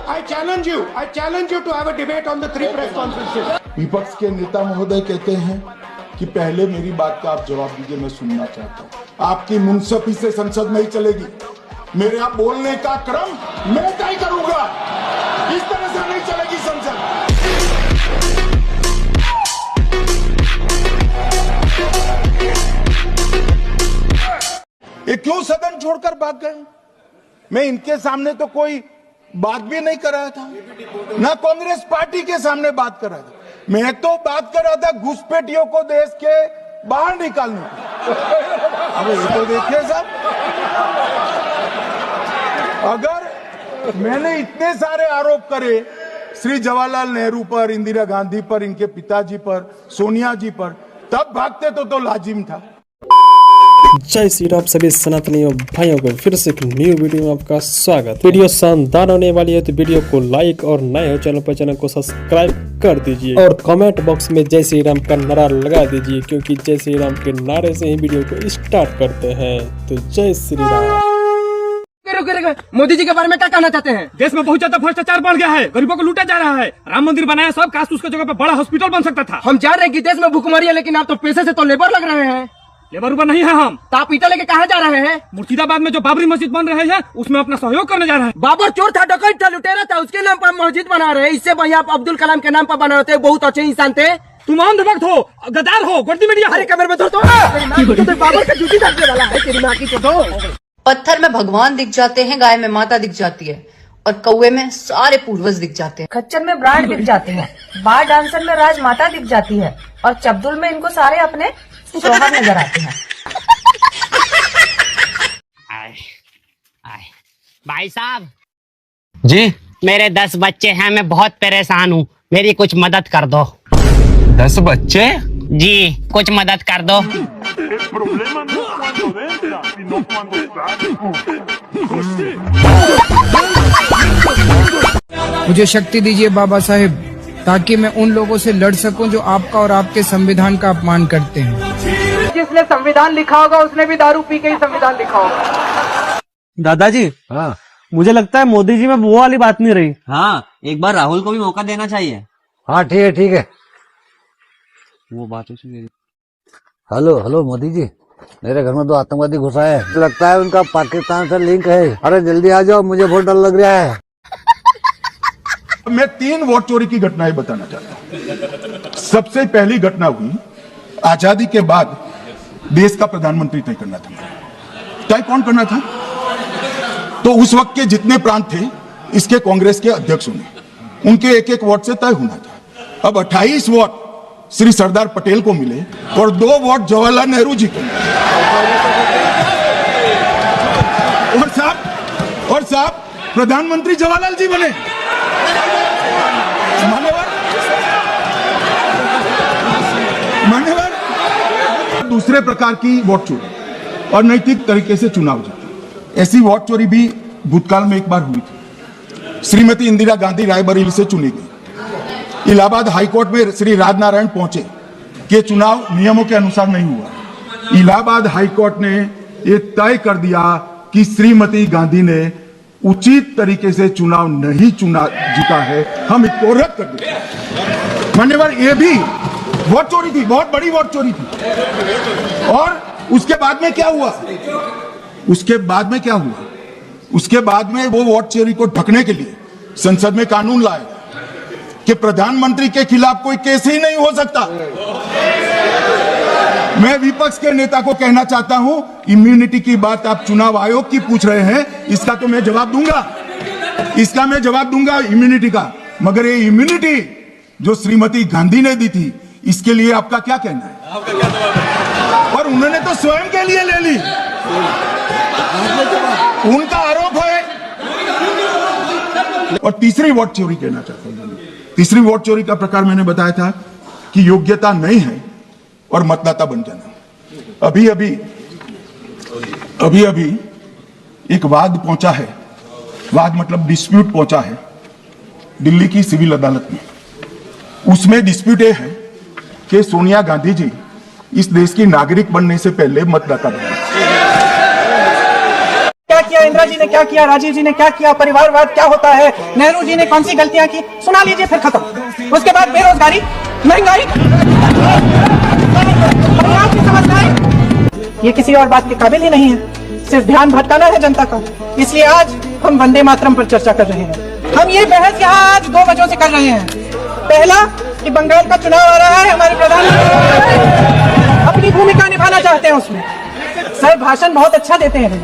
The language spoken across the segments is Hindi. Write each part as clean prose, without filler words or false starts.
I challenge you to have a debate on the 3 press conferences. विपक्ष के नेता महोदय कहते हैं कि पहले मेरी बात का आप जवाब दीजिए, मैं सुनना चाहता हूं। आपकी मुनसफी से संसद नहीं चलेगी। मेरे आप बोलने का क्रम मैं तय करूंगा। इस तरह से नहीं चलेगी संसद। ये क्यों सदन छोड़कर भाग गए? मैं इनके सामने तो कोई बात भी नहीं कर रहा था, ना कांग्रेस पार्टी के सामने बात कर रहा था। मैं तो बात कर रहा था घुसपैठियों को देश के बाहर निकालने की। अब ये तो देखिए साहब, अगर मैंने इतने सारे आरोप करे श्री जवाहरलाल नेहरू पर, इंदिरा गांधी पर, इनके पिताजी पर, सोनिया जी पर, तब भागते तो लाजिम था। जय श्री राम सभी सनातनी भाइयों को फिर से एक न्यू वीडियो में आपका स्वागत। वीडियो शानदार होने वाली है तो वीडियो को लाइक और नए हो चैनल पर चैनल को सब्सक्राइब कर दीजिए और कमेंट बॉक्स में जय श्री राम का नारा लगा दीजिए, क्योंकि जय श्री राम के नारे से ही वीडियो को स्टार्ट करते हैं। तो जय श्री राम। मोदी जी के बारे में क्या कहना चाहते हैं? देश में बहुत ज्यादा भ्रष्टाचार बढ़ गया है, गरीबों को लूटा जा रहा है। राम मंदिर बनाया सब, काश उसके जगह पे बड़ा हॉस्पिटल बन सकता था। हम जान रहे हैं कि देश में भूखमरी है, लेकिन आप तो पैसे से तो लेबर लग रहे हैं। लेबर उबर नहीं है हम। तो आप ईटा लेके कहाँ जा रहे हैं? मुर्शिदाबाद में जो बाबरी मस्जिद बन रहे हैं उसमें अपना सहयोग करने जा रहे हैं। बाबर चोर था, डकैत था, लुटेरा था, उसके नाम पर मस्जिद बना रहे हैं। इससे बढ़िया आप अब्दुल कलाम के नाम पर बना रहे थे, बहुत अच्छे इंसान थे। तुम अंधभक्त हो, गद्दार हो, गर्दी मीडिया। अरे कमर में धर तो बाबर का जूती डालने वाला है तेरी माँ की तो। पत्थर में भगवान दिख जाते हैं, गाय में माता दिख जाती है और कौवे में सारे पूर्वज दिख जाते हैं। खच्चर में ब्रांड दिख जाते हैं, बार डांसर में राजमाता दिख जाती है और चब्दुल में इनको सारे अपने शौहर नजर आते हैं। भाई साहब जी, मेरे 10 बच्चे हैं, मैं बहुत परेशान हूँ, मेरी कुछ मदद कर दो। 10 बच्चे? जी, कुछ मदद कर दो। मुझे शक्ति दीजिए बाबा साहेब, ताकि मैं उन लोगों से लड़ सकूं जो आपका और आपके संविधान का अपमान करते हैं। जिसने संविधान लिखा होगा उसने भी दारू पी के ही संविधान लिखा होगा। दादाजी, हाँ मुझे लगता है मोदी जी में वो वाली बात नहीं रही। हाँ, एक बार राहुल को भी मौका देना चाहिए। हाँ ठीक है। वो बात हेलो मोदी जी, मेरे घर में 2 आतंकवादी घुसा है, लगता है उनका पाकिस्तान से लिंक है। अरे जल्दी आ जाओ, मुझे बहुत डर लग रहा है। मैं 3 वोट चोरी की घटनाएं बताना चाहता हूं। सबसे पहली घटना हुई आजादी के बाद, देश का प्रधानमंत्री तय करना था। तय कौन करना था? तो उस वक्त के जितने प्रांत थे, इसके कांग्रेस के अध्यक्षों ने, उनके एक वोट से तय होना था। अब 28 वोट श्री सरदार पटेल को मिले और 2 वोट जवाहरलाल नेहरू जी को मिले। और साहब प्रधानमंत्री जवाहरलाल जी बने। मान्यवर दूसरे प्रकार की वोट चोरी और नैतिक तरीके से चुनाव जीते, ऐसी वोट चोरी भी भूतकाल में एक बार हुई थी। श्रीमती इंदिरा गांधी रायबरेली से चुनी गई। इलाहाबाद हाईकोर्ट में श्री राजनारायण पहुंचे कि चुनाव नियमों के अनुसार नहीं हुआ। इलाहाबाद हाईकोर्ट ने यह तय कर दिया कि श्रीमती गांधी ने उचित तरीके से चुनाव नहीं जीता है, हम इसको रद्द कर देते। मान्यवर, ये भी वोट चोरी थी, बहुत बड़ी वोट चोरी थी। और उसके बाद में क्या हुआ? उसके बाद में वो वोट चोरी को ढकने के लिए संसद में कानून लाए कि प्रधानमंत्री के खिलाफ कोई केस ही नहीं हो सकता। मैं विपक्ष के नेता को कहना चाहता हूं, इम्यूनिटी की बात आप चुनाव आयोग की पूछ रहे हैं, इसका तो मैं जवाब दूंगा, इम्यूनिटी का। मगर ये इम्यूनिटी जो श्रीमती गांधी ने दी थी, इसके लिए आपका क्या कहना है? और उन्होंने तो स्वयं के लिए ले ली, उनका आरोप है। और तीसरी वोट चोरी कहना चाहता हूं। तीसरी वोट चोरी का प्रकार मैंने बताया था कि योग्यता नहीं है और मतदाता बन जाना। अभी अभी एक वाद पहुंचा है, वाद मतलब डिस्प्यूट पहुंचा है दिल्ली की सिविल अदालत में। उसमें डिस्प्यूट है कि सोनिया गांधी जी इस देश की नागरिक बनने से पहले मतदाता बने। किया, इंदिरा जी ने क्या किया, राजीव जी ने क्या किया, परिवारवाद क्या होता है, नेहरू जी ने कौन सी गलतियां की, सुना लीजिए फिर खत्म। उसके बाद बेरोजगारी, महंगाई, परिवार की समस्याएं, ये किसी और बात के काबिल ही नहीं है, सिर्फ ध्यान भटकाना है जनता का। इसलिए आज हम वंदे मातरम पर चर्चा कर रहे हैं। हम ये बहस यहाँ आज 2 वजहों से कर रहे हैं। पहला कि बंगाल का चुनाव आ रहा है, हमारे प्रधानमंत्री अपनी भूमिका निभाना चाहते हैं उसमें। सर भाषण बहुत अच्छा देते हैं,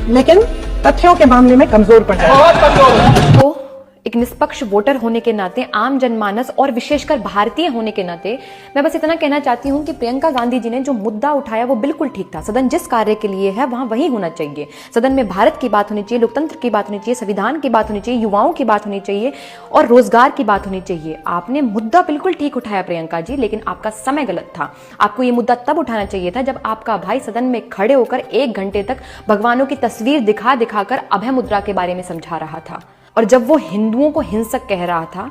लेकिन तथ्यों के मामले में कमजोर पड़ जाते हैं। तो एक निष्पक्ष वोटर होने के नाते, आम जनमानस और विशेषकर भारतीय होने के नाते मैं बस इतना कहना चाहती हूं कि प्रियंका गांधी जी ने जो मुद्दा उठाया वो बिल्कुल ठीक था। सदन जिस कार्य के लिए है वहां वही होना चाहिए। सदन में भारत की बात होनी चाहिए, लोकतंत्र की बात होनी चाहिए, संविधान की बात होनी चाहिए, युवाओं की बात होनी चाहिए और रोजगार की बात होनी चाहिए। आपने मुद्दा बिल्कुल ठीक उठाया प्रियंका जी, लेकिन आपका समय गलत था। आपको ये मुद्दा तब उठाना चाहिए था जब आपका भाई सदन में खड़े होकर 1 घंटे तक भगवानों की तस्वीर दिखा दिखाकर अभय मुद्रा के बारे में समझा रहा था, और जब वो हिंदुओं को हिंसक कह रहा था।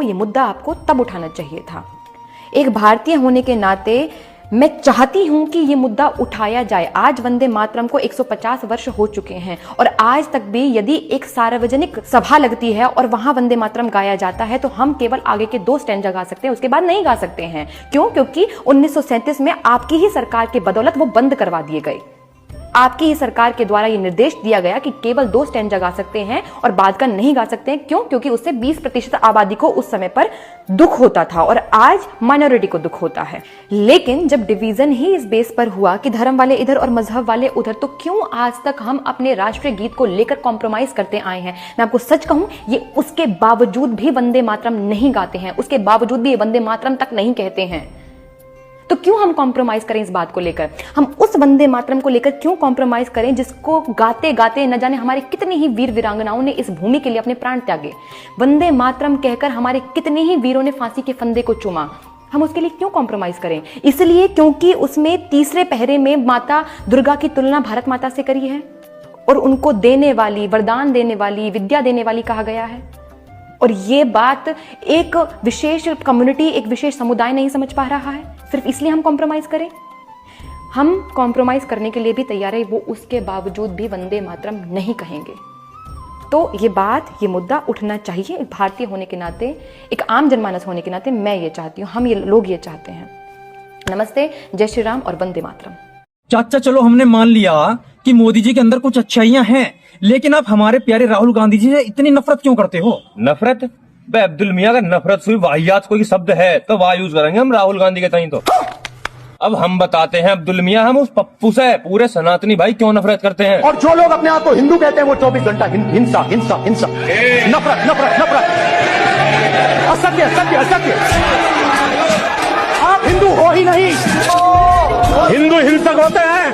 ये मुद्दा आपको तब उठाना चाहिए था। एक भारतीय होने के नाते मैं चाहती हूं कि ये मुद्दा उठाया जाए। आज वंदे मातरम को 150 वर्ष हो चुके हैं और आज तक भी यदि एक सार्वजनिक सभा लगती है और वहां वंदे मातरम गाया जाता है तो हम केवल आगे के 2 स्टैंजा गा सकते हैं, उसके बाद नहीं गा सकते हैं। क्यों? क्योंकि 1937 में आपकी ही सरकार के बदौलत वो बंद करवा दिए गए। आपकी ही सरकार के द्वारा ये निर्देश दिया गया कि केवल 2 स्टैंजा गा सकते हैं और बाद का नहीं गा सकते हैं। क्यों? क्योंकि उससे 20% आबादी को उस समय पर दुख होता था और आज माइनॉरिटी को दुख होता है। लेकिन जब डिवीजन ही इस बेस पर हुआ कि धर्म वाले इधर और मजहब वाले उधर, तो क्यों आज तक हम अपने राष्ट्रीय गीत को लेकर कॉम्प्रोमाइज करते आए हैं? मैं आपको सच कहूं, ये उसके बावजूद भी वंदे मातरम नहीं गाते हैं, उसके बावजूद भी ये वंदे मातरम तक नहीं कहते हैं। तो क्यों हम कॉम्प्रोमाइज करें इस बात को लेकर? हम उस वंदे मातरम को लेकर क्यों कॉम्प्रोमाइज करें जिसको गाते गाते न जाने हमारे कितनी ही वीर वीरांगनाओं ने इस भूमि के लिए अपने प्राण त्यागे। वंदे मातरम कहकर हमारे कितने ही वीरों ने फांसी के फंदे को चूमा। हम उसके लिए क्यों कॉम्प्रोमाइज करें? इसलिए क्योंकि उसमें तीसरे पहरे में माता दुर्गा की तुलना भारत माता से करी है और उनको देने वाली, वरदान देने वाली, विद्या देने वाली कहा गया है। और ये बात एक विशेष कम्युनिटी, एक विशेष समुदाय नहीं समझ पा रहा है, सिर्फ इसलिए हम कॉम्प्रोमाइज करें। हम कॉम्प्रोमाइज करने के लिए भी तैयार है, वो उसके बावजूद भी वंदे मातरम नहीं कहेंगे। तो ये बात, ये मुद्दा उठना चाहिए। एक भारतीय होने के नाते, एक आम जनमानस होने के नाते मैं ये चाहती हूँ, हम ये लोग ये चाहते हैं। नमस्ते, जय श्री राम और वंदे मातरम। चाचा चलो हमने मान लिया कि मोदी जी के अंदर कुछ अच्छाइयां हैं, लेकिन आप हमारे प्यारे राहुल गांधी जी से इतनी नफरत क्यों करते हो? नफरत? बे अब्दुल मियां, अगर नफरत से वाहियात कोई शब्द है तो वाह यूज करेंगे हम राहुल गांधी के तहीं। तो अब हम बताते हैं अब्दुल मियां, हम उस पप्पू से पूरे सनातनी भाई क्यों नफरत करते हैं। और जो लोग अपने आप को हिंदू कहते हैं वो 24 घंटा हिंसा हिंसा हिंसा, नफरत नफरत नफरत, असत्य असत्य असत्य। आप हिंदू हो ही नहीं, हिंदू हिंसक होते हैं।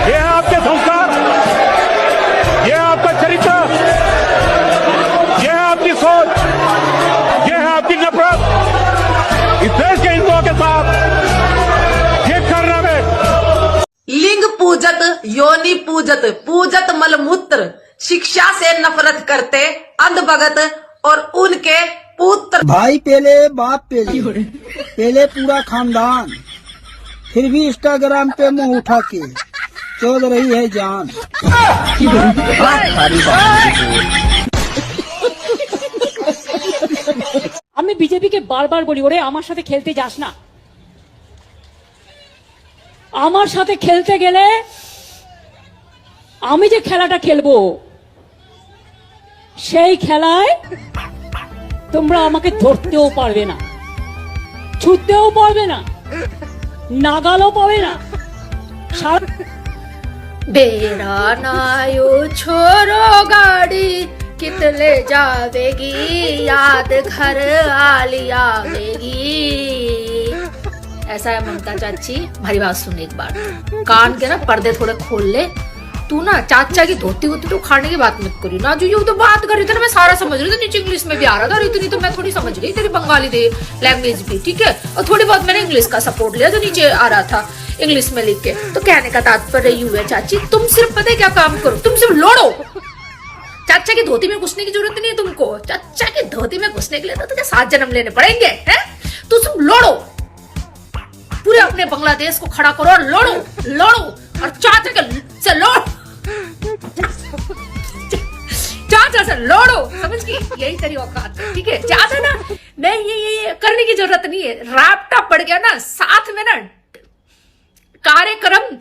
ये है आपके संस्कार, ये है आपका चरित्र, ये है आपकी सोच, ये है आपकी नफरत इस देश के हिंदुओं के साथ। ये कर रहे हैं लिंग पूजत, योनि पूजत, पूजत मलमूत्र, शिक्षा से नफरत करते अंधभगत और उनके पुत्र। भाई पहले बाप पहले पूरा खानदान, फिर भी इंस्टाग्राम पे मुंह उठा के चोद रही है जान। আমি বিজেপিকে বারবার বলি, ওরে আমার সাথে খেলতে যাস না। আমার সাথে খেলতে গেলে আমি যে খেলাটা খেলবো সেই খেলায় তোমরা আমাকে ধরতেও পারবে না, ছুটতেও পারবে না, নাগালও পাবে না। बेरा नायो छोरो गाड़ी कितने जावेगी, याद घर आली आवेगी। ऐसा है ममता चाची, हमारी बात सुन एक बार, कान के ना पर्दे थोड़े खोल ले। तू ना चाचा की धोती होती तो खाने की बात मत करी ना। जो तो बात कर रही थी ना, मैं सारा समझ रही थी, नीचे इंग्लिश में भी आ रहा था, इतनी तो मैं थोड़ी समझ गई तेरी बंगाली लैंग्वेज भी, ठीक है। और थोड़ी बहुत मैंने इंग्लिश का सपोर्ट लिया जो नीचे आ रहा था इंग्लिश में लिख के। तो कहने का तात्पर्य यूं है चाची, तुम सिर्फ पता है क्या काम करो, तुम सिर्फ लड़ो। चाचा की धोती में घुसने की जरूरत नहीं है तुमको। चाचा की धोती में घुसने के लिए तो तुझे 7 जन्म लेने पड़ेंगे, हैं? तो सिर्फ लड़ो, पूरे अपने बांग्लादेश को खड़ा करो और लड़ो लड़ो और चाचा के से लड़ो। से लौड़ो, समझ गई? यही तेरी औकात है, ठीक है? ज्यादा ना मैं ये करने की जरूरत नहीं है। रापटा पड़ गया ना साथ में ना कार्यक्रम,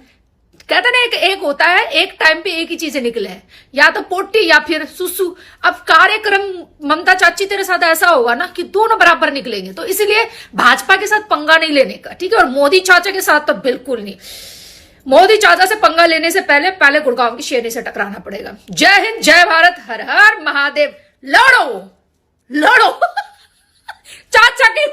कहते ना एक होता है, एक टाइम पे एक ही चीजें निकले हैं, या तो पोटी या फिर सुसु। अब कार्यक्रम ममता चाची तेरे साथ ऐसा होगा ना कि दोनों बराबर निकलेंगे, तो इसलिए भाजपा के साथ पंगा नहीं लेने का, ठीक है? और मोदी चाचा के साथ तो बिल्कुल नहीं। मोदी चाचा से पंगा लेने से पहले गुड़गांव की शेरनी से टकराना पड़ेगा। जय हिंद, जय भारत, हर हर महादेव। लड़ो लड़ो चाचा की